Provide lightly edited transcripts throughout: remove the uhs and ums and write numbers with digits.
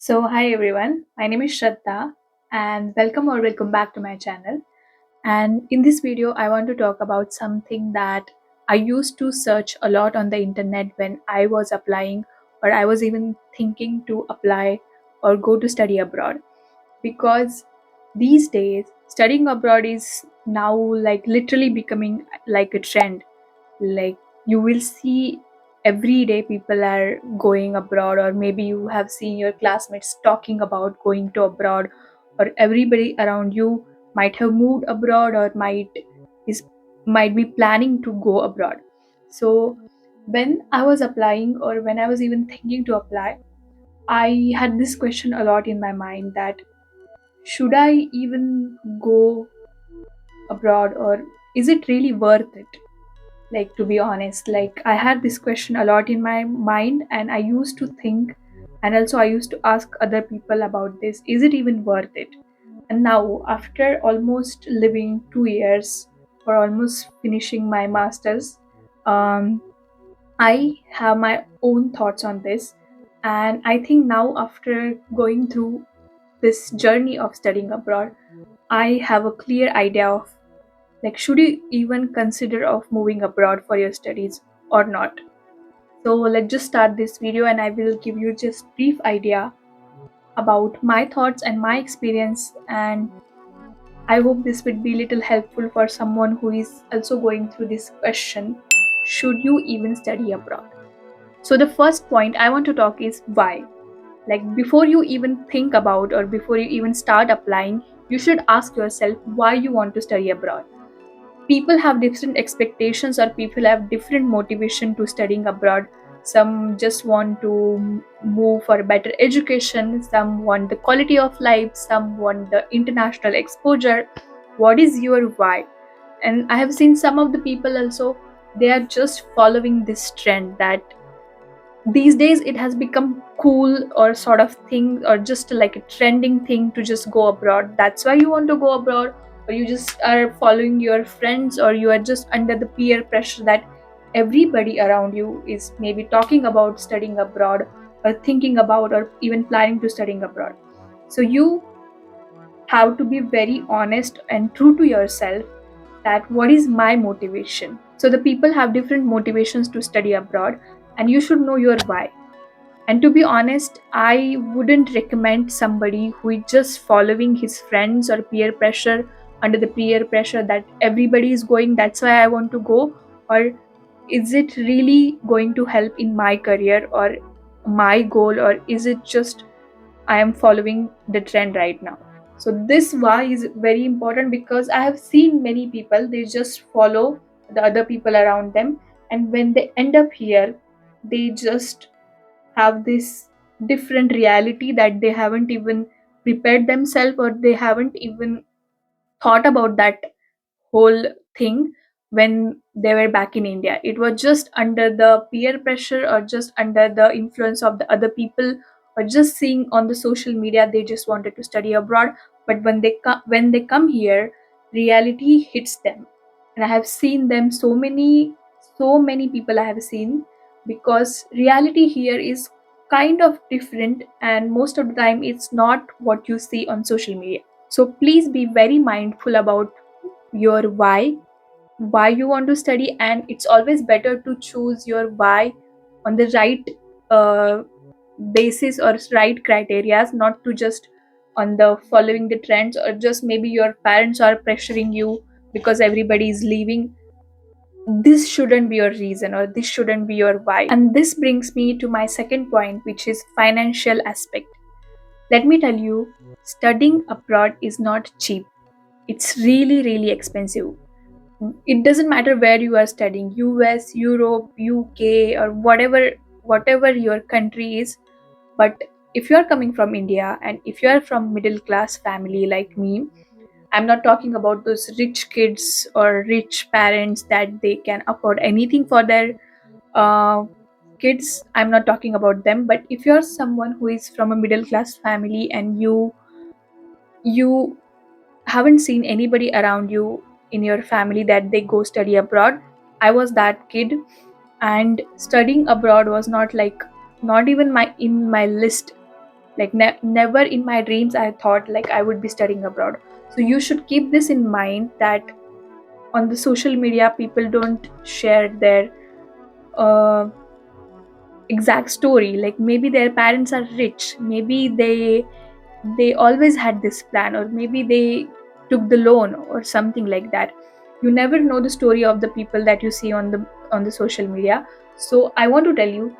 Hi everyone, my name is Shraddha and welcome back to my channel. And in this video, I want to talk about something that I used to search a lot on the internet when I was applying or I was even thinking to apply or go to study abroad. Because these days, studying abroad is now like literally becoming like a trend. Like you will see every day people are going abroad, or maybe you have seen your classmates talking about going to abroad, or everybody around you might have moved abroad or is might be planning to go abroad. So when I was applying, or when I was even thinking to apply, I had this question a lot in my mind, that should I even go abroad, or is it really worth it? Like, to be honest, like, I had this question a lot in my mind, and I used to think, and also I used to ask other people about this, is it even worth it? And now, after almost living 2 years, or almost finishing my masters, um, I have my own thoughts on this. And I think now, after going through this journey of studying abroad, I have a clear idea of, like, should you even consider of moving abroad for your studies or not? So let's just start this video, and I will give you just brief idea about my thoughts and my experience, and I hope this would be little helpful for someone who is also going through this question, should you even study abroad? So the first point I want to talk is why. Like, before you even think about, or before you even start applying, you should ask yourself why you want to study abroad. People have different expectations, or people have different motivation to studying abroad. Some just want to move for a better education, some want the quality of life, some want the international exposure. What is your why? And I have seen some of the people also, they are just following this trend, that these days it has become cool or sort of thing, or just like a trending thing to just go abroad. That's why you want to go abroad, or you just are following your friends, or you are just under the peer pressure that everybody around you is maybe talking about studying abroad, or thinking about, or even planning to studying abroad. So you have to be very honest and true to yourself, that what is my motivation. So the people have different motivations to study abroad, and you should know your why. And to be honest, I wouldn't recommend somebody who is just following his friends or peer pressure, under the peer pressure that everybody is going, that's why I want to go, or is it really going to help in my career or my goal, or is it just I am following the trend right now? So this why is very important, because I have seen many people, they just follow the other people around them, and when they end up here, they just have this different reality, that they haven't even prepared themselves, or they haven't even thought about that whole thing when they were back in India. It was just under the peer pressure, or just under the influence of the other people, or just seeing on the social media, they just wanted to study abroad. But when they come here, reality hits them. And I have seen them, so many people I have seen, because reality here is kind of different, and most of the time it's not what you see on social media. So please be very mindful about your why you want to study, and it's always better to choose your why on the right uh, basis, or right criteria, not to just on the following the trends, or just maybe your parents are pressuring you because everybody is leaving. This shouldn't be your reason, or this shouldn't be your why. And this brings me to my second point, which is financial aspect. Let me tell you, studying abroad is not cheap. It's really expensive. It doesn't matter where you are studying, US, Europe, UK, or whatever your country is. But if you are coming from India, and if you are from middle class family like me, I'm not talking about those rich kids or rich parents that they can afford anything for their uh, kids. I'm not talking about them. But if you're someone who is from a middle class family, and you haven't seen anybody around you in your family that they go study abroad. I was that kid, and studying abroad was not even my in my list Like never in my dreams I thought like I would be studying abroad. So you should keep this in mind, that on the social media people don't share their uh, exact story. Like maybe their parents are rich, maybe they always had this plan, or maybe they took the loan or something like that. You never know the story of the people that you see on the social media. So I want to tell you,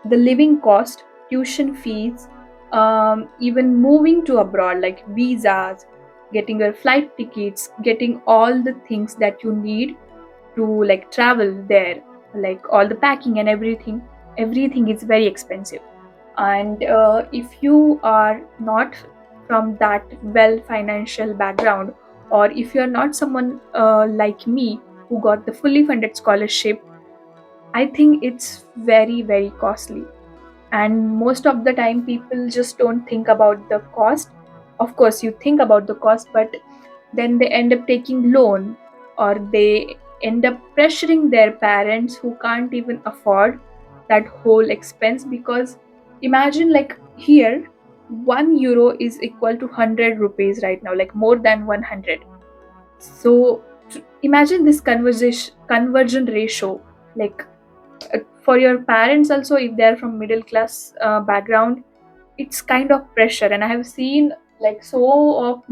the living cost, tuition fees, even moving to abroad, like visas, getting your flight tickets, getting all the things that you need to like travel there, like all the packing and everything is very expensive. And if you are not from that well financial background, or if you are not someone like me who got the fully funded scholarship, I think it's very very costly. And most of the time people just don't think about the cost. Of course you think about the cost, but then they end up taking loan, or they end up pressuring their parents who can't even afford that whole expense. Because imagine, like here, 1 euro is equal to 100 rupees right now, like more than 100. So imagine this conversion ratio, like for your parents also, if they're from middle class background, it's kind of pressure. And I have seen like so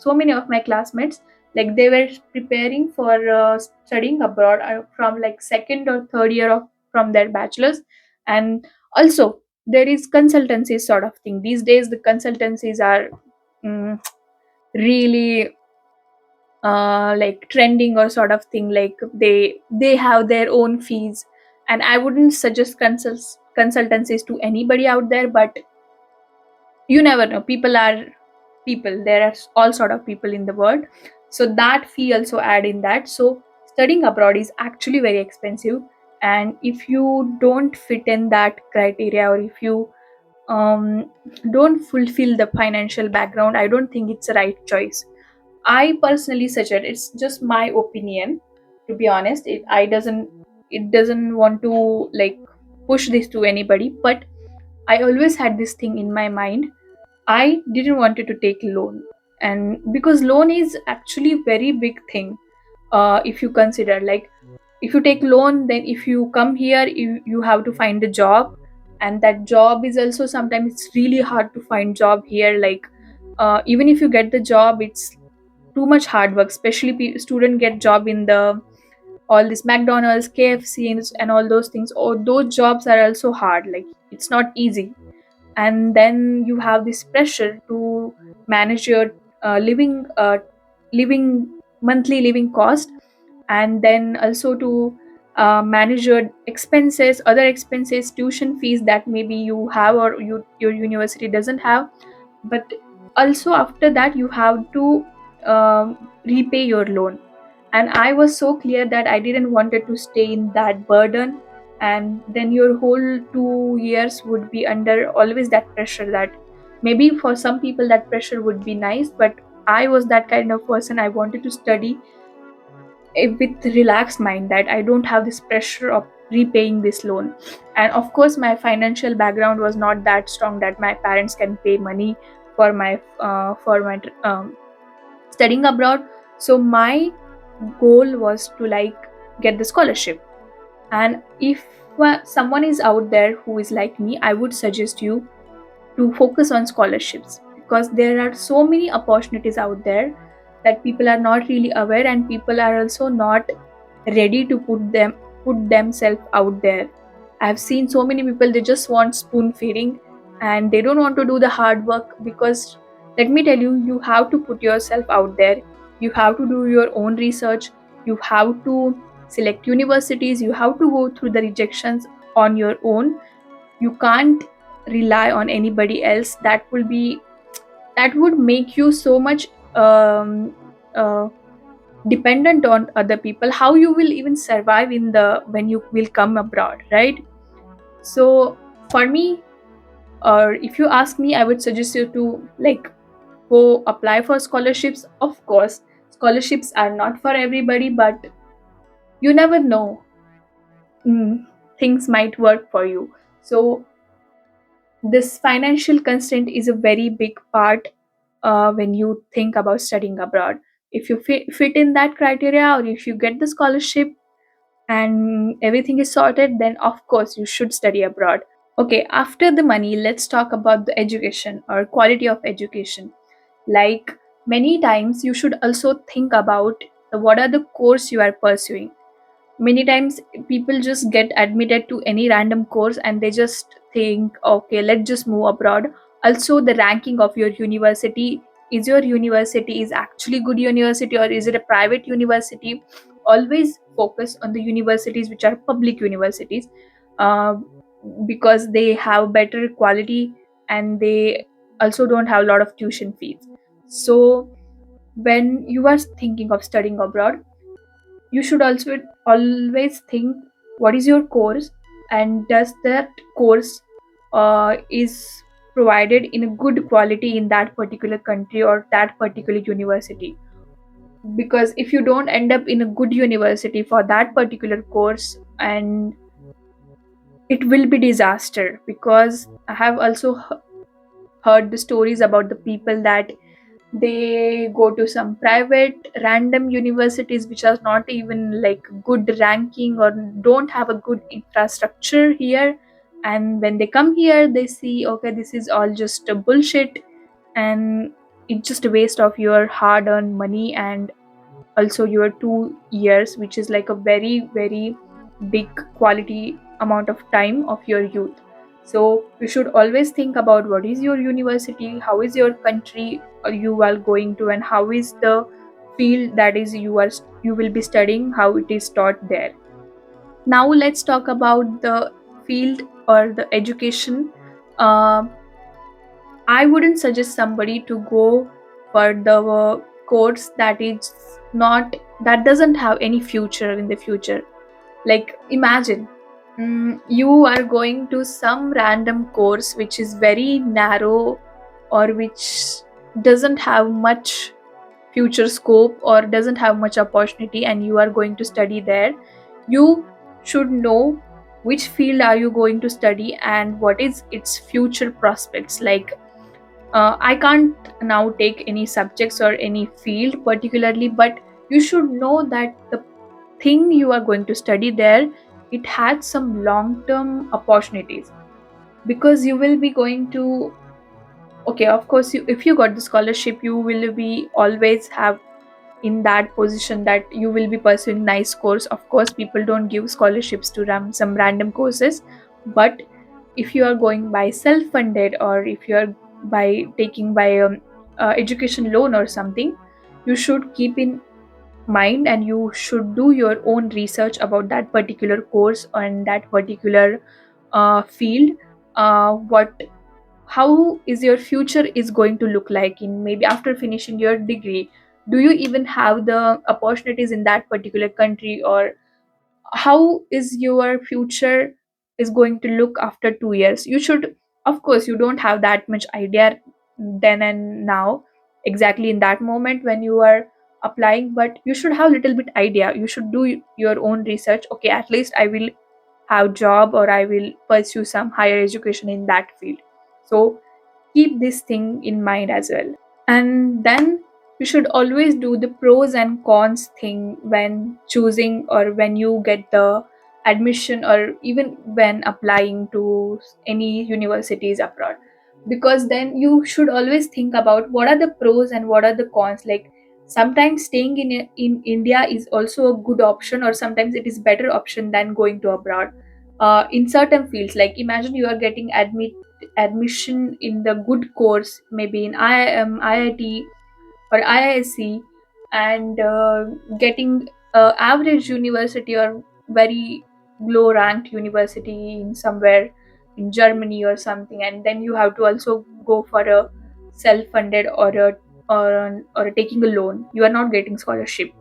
many of my classmates, like they were preparing for studying abroad from like second or third year of from their bachelor's. And also there is consultancy sort of thing these days. The consultancies are mm, really like trending or sort of thing. Like they have their own fees. And I wouldn't suggest consultancies to anybody out there, but you never know, people are people, there are all sort of people in the world. So that fee also add in that. So studying abroad is actually very expensive. And if you don't fit in that criteria, or if you um, don't fulfill the financial background, I don't think it's the right choice. I personally suggest, it's just my opinion, to be honest. It doesn't want to like push this to anybody, but I always had this thing in my mind. I didn't wanted to take loan, and because loan is actually very big thing. If you consider, like if you take loan, then if you come here, you have to find a job, and that job is also sometimes it's really hard to find job here. Like even if you get the job, it's too much hard work, especially student get job in the all this McDonald's, KFC, and all those things. Or those jobs are also hard, like it's not easy. And then you have this pressure to manage your living monthly living cost, and then also to manage your expenses, other expenses, tuition fees that maybe you have, or your university doesn't have. But also after that you have to repay your loan. And I was so clear that I didn't wanted to stay in that burden. And then your whole 2 years would be under always that pressure. That maybe for some people that pressure would be nice, but I was that kind of person. I wanted to study with relaxed mind, that I don't have this pressure of repaying this loan. And of course my financial background was not that strong that my parents can pay money for my studying abroad. So my goal was to like get the scholarship. And if someone is out there who is like me, I would suggest you to focus on scholarships, because there are so many opportunities out there that people are not really aware, and people are also not ready to put themselves out there. I've seen so many people, they just want spoon feeding, and they don't want to do the hard work. Because let me tell you, you have to put yourself out there. You have to do your own research. You have to select universities. You have to go through the rejections on your own. You can't rely on anybody else. That would make you so much uh, dependent on other people. How you will even survive in the when you will come abroad, right? So for me, or if you ask me, I would suggest you to like go apply for scholarships. Of course scholarships are not for everybody, but you never know. mm, Things might work for you. So This financial constraint is a very big part when you think about studying abroad. If you fit in that criteria, or if you get the scholarship and everything is sorted, then of course you should study abroad. Okay, after the money, let's talk about the education or quality of education. Like, many times you should also think about what are the course you are pursuing. Many times people just get admitted to any random course and they just think, okay, let's just move abroad. Also, the ranking of your university, is your university is actually good university or is it a private university? Always focus on the universities which are public universities, uh, because they have better quality and they also don't have a lot of tuition fees. So when you are thinking of studying abroad, you should also always think what is your course, and does that course is provided in a good quality in that particular country or that particular university. Because if you don't end up in a good university for that particular course, and it will be disaster. Because I have also heard the stories about the people that they go to some private random universities which are not even like good ranking or don't have a good infrastructure here, and when they come here they see, okay, this is all just a bullshit, and it's just a waste of your hard earned money and also your 2 years, which is like a very very big quality amount of time of your youth. So you should always think about what is your university, how is your country you are going to, and how is the field that is you will be studying, how it is taught there. Now let's talk about the field or the education. uh, I wouldn't suggest somebody to go for the course that is not, that doesn't have any future in the future. Like, imagine, you are going to some random course which is very narrow, or which doesn't have much future scope or doesn't have much opportunity, and you are going to study there. You should know which field are you going to study and what is its future prospects. Like, I can't now take any subjects or any field particularly, but you should know that the thing you are going to study there, it had some long term opportunities. Because you will be going to, okay, of course, if you got the scholarship, you will be always have in that position that you will be pursuing nice course. Of course, people don't give scholarships to some random courses, but if you are going by self funded, or if you are by taking by education loan or something, you should keep in mind and you should do your own research about that particular course and that particular field. What How is your future is going to look like in maybe after finishing your degree? Do you even have the opportunities in that particular country, or how is your future is going to look after 2 years? You should, of course, you don't have that much idea then and now exactly in that moment when you are applying, but you should have little bit idea. You should do your own research. Okay, at least I will have job or I will pursue some higher education in that field. So keep this thing in mind as well. And then you should always do the pros and cons thing when choosing or when you get the admission, or even when applying to any universities abroad. Because then you should always think about what are the pros and what are the cons. Like, sometimes staying in India is also a good option, or sometimes it is better option than going to abroad. In certain fields, like imagine you are getting admission in the good course, maybe in IIT or IISc, and getting average university or very low ranked university in somewhere in Germany or something, and then you have to also go for a self funded or taking a loan. You are not getting scholarship.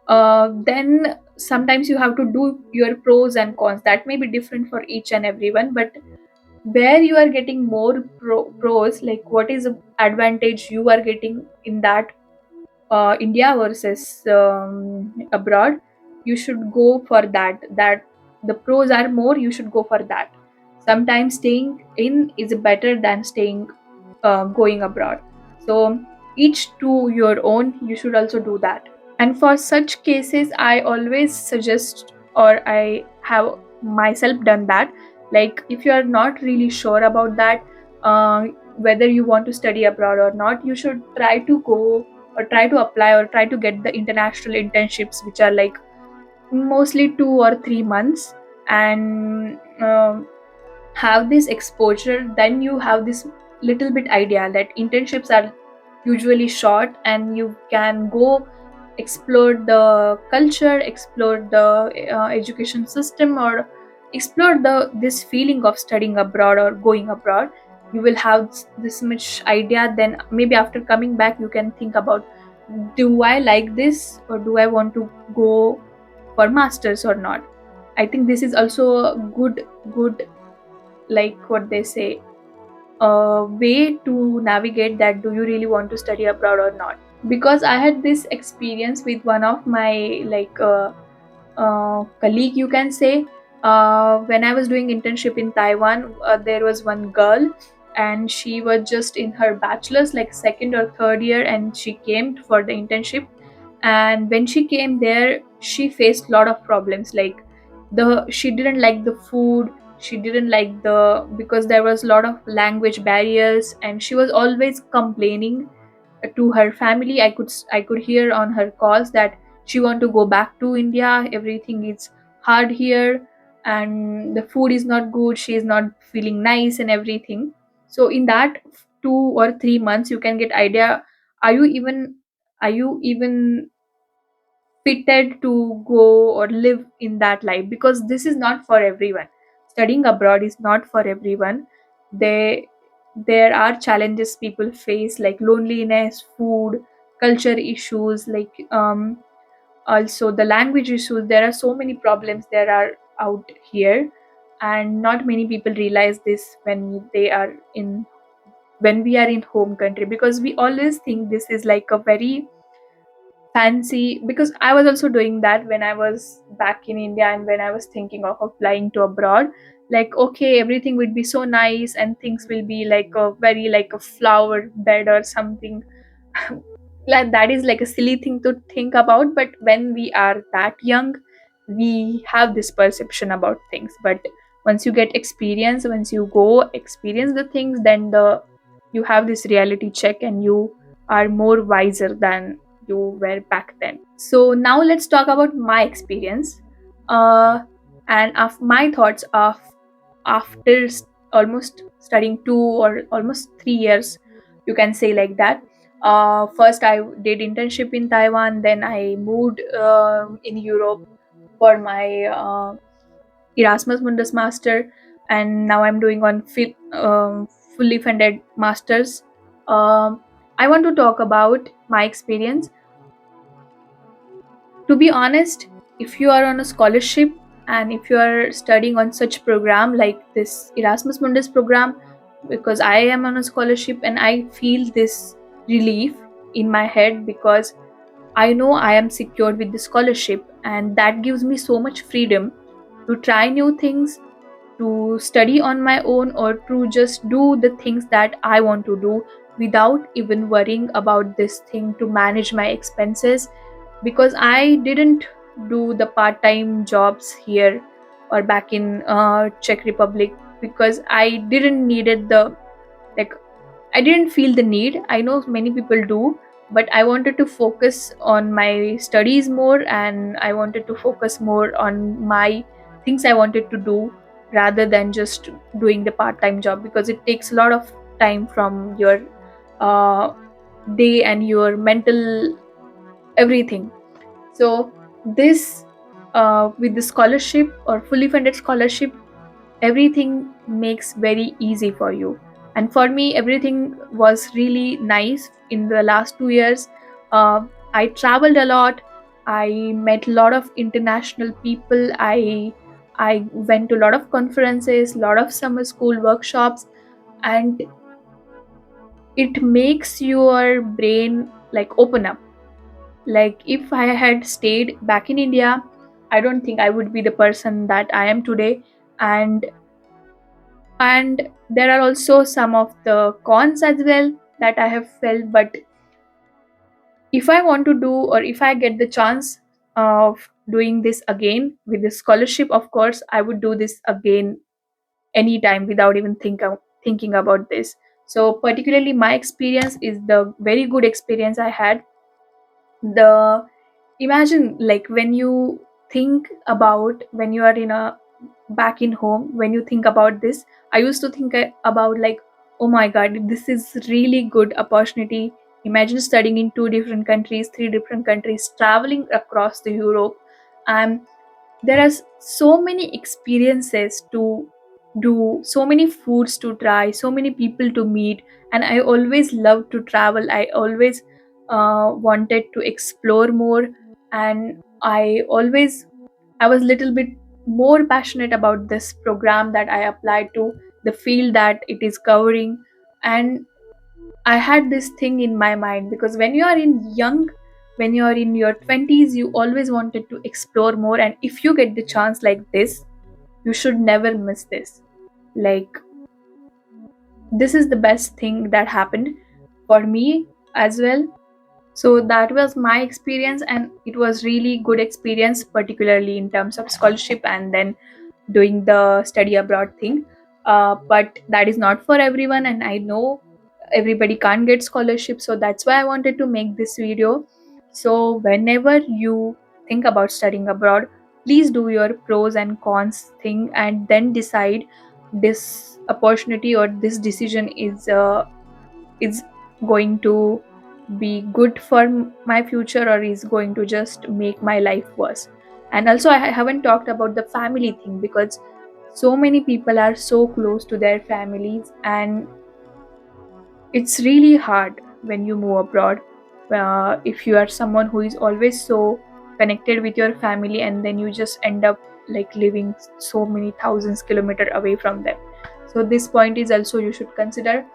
Then sometimes you have to do your pros and cons. That may be different for each and everyone, but where you are getting more pros, like what is the advantage you are getting in that India versus abroad, you should go for that. That the pros are more, you should go for that. Sometimes staying in is better than staying going abroad. So each to your own, you should also do that. And for such cases, I always suggest, or I have myself done that, like if you are not really sure about that, uh, whether you want to study abroad or not, you should try to go or try to apply or try to get the international internships, which are like mostly 2 or 3 months, and have this exposure. Then you have this little bit idea that internships are usually short, and you can go explore the culture, explore the education system, or explore this feeling of studying abroad or going abroad. You will have this much idea. Then maybe after coming back, you can think about, do I like this, or do I want to go for masters or not. I think this is also a good, like what they say, a way to navigate that, do you really want to study abroad or not. Because I had this experience with one of my colleague, you can say. When I was doing internship in Taiwan, there was one girl, and she was just in her bachelor's, like second or third year, and she came for the internship. And when she came there, she faced a lot of problems, like the she didn't like the food. She didn't like the, because there was a lot of language barriers, and she was always complaining to her family. I could hear on her calls that she want to go back to India. Everything is hard here, and the food is not good. She is not feeling nice and everything. So in that 2 or 3 months, you can get idea, are you even are you even fitted to go or live in that life, because this is not for everyone. Studying abroad is not for everyone. There are challenges people face, like loneliness, food, culture issues, like also the language issues. There are so many problems there are out here, and not many people realize this when we are in home country, because we always think this is like a very fancy. Because I was also doing that when I was back in India, and when I was thinking of applying to abroad, like okay, everything would be so nice and things will be like a very like a flower bed or something. Like that is like a silly thing to think about, but when we are that young, we have this perception about things. But once you get experience, once you go experience the things, then the you have this reality check, and you are more wiser than you were back then. So now let's talk about my experience, uh, and of my thoughts of after almost studying 2 or almost 3 years, you can say like that. First, I did internship in Taiwan. Then I moved in Europe for my Erasmus Mundus master, and now I'm doing on fully funded masters. Um, I want to talk about my experience. To be honest, if you are on a scholarship, and if you are studying on such program like this Erasmus Mundus program, because I am on a scholarship, and I feel this relief in my head, because I know I am secured with the scholarship, and that gives me so much freedom to try new things, to study on my own, or to just do the things that I want to do without even worrying about this thing to manage my expenses. Because I didn't do the part-time jobs here or back in Czech Republic, because I didn't needed the, like, I didn't feel the need. I know many people do, but I wanted to focus on my studies more, and I wanted to focus more on my things I wanted to do, rather than just doing the part-time job, because it takes a lot of time from your uh, day and your mental everything. So this with the scholarship or fully funded scholarship, everything makes very easy for you. And for me, everything was really nice in the last 2 years. uh, I traveled a lot. I met a lot of international people. I went to a lot of conferences, a lot of summer school workshops, and it makes your brain like open up. Like if I had stayed back in India, I don't think I would be the person that I am today. And And there are also some of the cons as well that I have felt. But if I want to do, or if I get the chance of doing this again with the scholarship, of course I would do this again anytime without even thinking about this. So particularly my experience is the very good experience I had. The Imagine, like, when you think about when you are in a back in home, when you think about this, I used to think about, like, oh my god, this is really good opportunity. Imagine studying in two different countries, three different countries, traveling across the Europe. And there are so many experiences to do, so many foods to try, so many people to meet. And I always loved to travel. I always wanted to explore more. And I was little bit more passionate about this program that I applied to, the field that it is covering. And I had this thing in my mind, because when you are in your 20s, you always wanted to explore more. And if you get the chance like this, you should never miss this. Like, this is the best thing that happened for me as well. So that was my experience, and it was really good experience, particularly in terms of scholarship and then doing the study abroad thing. But that is not for everyone, and I know everybody can't get scholarship, so that's why I wanted to make this video. So whenever you think about studying abroad, please do your pros and cons thing and then decide this opportunity or this decision is going to be good for my future, or is going to just make my life worse. And also, I haven't talked about the family thing, because so many people are so close to their families, and it's really hard when you move abroad. If you are someone who is always so connected with your family, and then you just end up like living so many thousands kilometer away from them. So this point is also you should consider.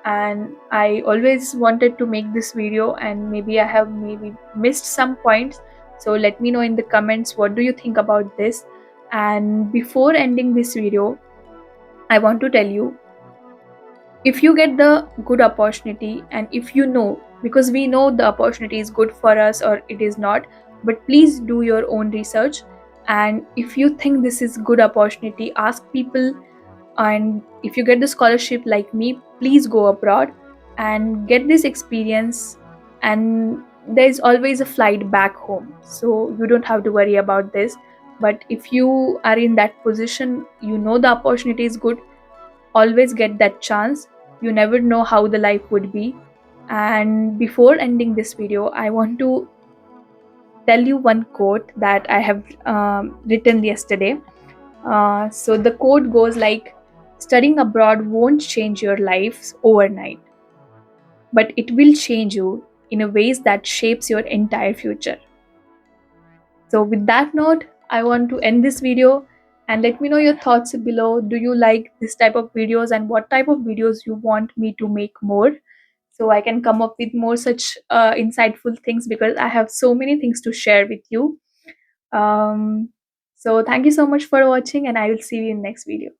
And I always wanted to make this video, and maybe I have maybe missed some points. So let me know in the comments, what do you think about this. And before ending this video, I want to tell you, if you get the good opportunity, and if you know, because we know the opportunity is good for us or it is not, but please do your own research. And if you think this is good opportunity, ask people. And if you get the scholarship like me, please go abroad and get this experience. And there is always a flight back home, so you don't have to worry about this. But if you are in that position, you know the opportunity is good, always get that chance. You never know how the life would be. And before ending this video, I want to tell you one quote that I have written yesterday. So the quote goes like, studying abroad won't change your lives overnight, but it will change you in a ways that shapes your entire future. So with that note, I want to end this video, and let me know your thoughts below. Do you like this type of videos, and what type of videos you want me to make more, so I can come up with more such insightful things, because I have so many things to share with you. Um, so thank you so much for watching, and I will see you in next video.